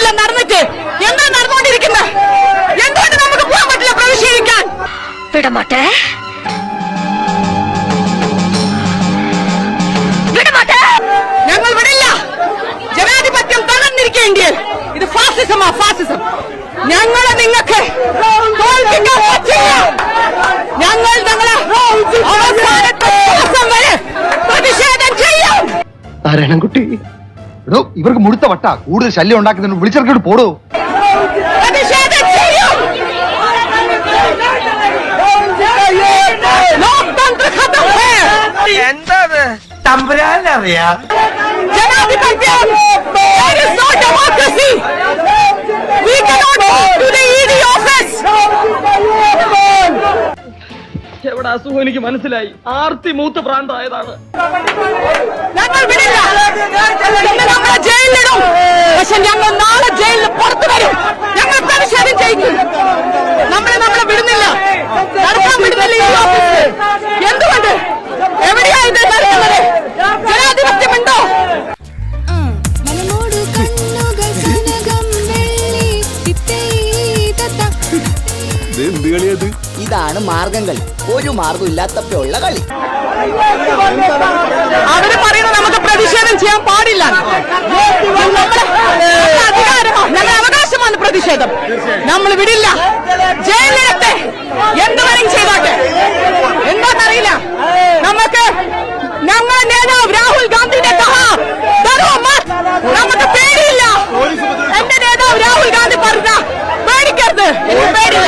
ഇതെല്ലാം നടന്നിട്ട് എന്താ നടന്നുകൊണ്ടിരിക്കുന്നത്? എന്തുകൊണ്ട് നമുക്ക് പോകാൻ പറ്റില്ല പ്രതിഷേധിക്കാൻ? വിടമാട്ടെ ഞങ്ങൾ വിടില്ല. ജനാധിപത്യം തകർന്നിരിക്കേണ്ടി. ഇത് ഫാസിസമാ, ഫാസിസം. ഞങ്ങളെ നിങ്ങൾക്ക് തോൽപ്പിക്കാൻ പറ്റില്ല. ഞങ്ങൾ ഞങ്ങളെ അവസാനത്തെ ശ്വാസം വരെ പ്രതിഷേധം ചെയ്യും. നാരായണൻകുട്ടി, ഇവർക്ക് മുഴുത്ത വട്ട കൂടുതൽ ശല്യം ഉണ്ടാക്കുന്നതിന് വിളിച്ചിറക്കിട്ട് പോടോ. പ്രതിഷേധം ചെയ്യും. ലോക്തന്ത്ര ഖത്തം ഹേ. എന്താ തമ്പുരാനറിയാ ജനാധിപത്യം. There is no democracy. We cannot go to the ED office. എവിടെ അസുഖം എനിക്ക് മനസ്സിലായി. ആർത്തി മൂത്ത് പ്രാന്തായതാണ്. ഞങ്ങൾ വിടില്ല. ഞങ്ങളെ ജയിലിലിടും. പക്ഷെ ഞങ്ങൾ നാളെ ജയിലിൽ പുറത്തു വരും. ഞങ്ങൾ പ്രതിഷേധം ചെയ്യിക്കും. നമ്മളെ വിടുന്നില്ല, നടക്കാൻ വിടുന്നില്ല ഈ ഓഫീസിൽ. എന്തുകൊണ്ട്? എവിടെയാ ഇത് നടക്കുന്നത്? ജനാധിപത്യമുണ്ടോ? ഇതാണ് മാർഗം കളി. ഒരു മാർഗം ഇല്ലാത്തപ്പോഴുള്ള കളി. അവര് പറയുന്നത് നമുക്ക് പ്രതിഷേധം ചെയ്യാൻ പാടില്ല. അധികാരമാണ്, ഞങ്ങളുടെ അവകാശമാണ് പ്രതിഷേധം. നമ്മൾ വിടില്ല. ജയിലിലത്തെ എന്തുവരെയും ചെയ്തോട്ടെ. എന്താണെന്നറിയില്ല. നമുക്ക് ഞങ്ങളുടെ നേതാവ് രാഹുൽ ഗാന്ധിനെ നമുക്ക് പേടിയില്ല. എന്റെ നേതാവ് രാഹുൽ ഗാന്ധി പറഞ്ഞ പേടിക്കരുത്, എനിക്ക് പേടില്ല.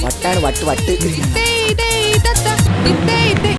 വട്ടാണ് വട്ട്.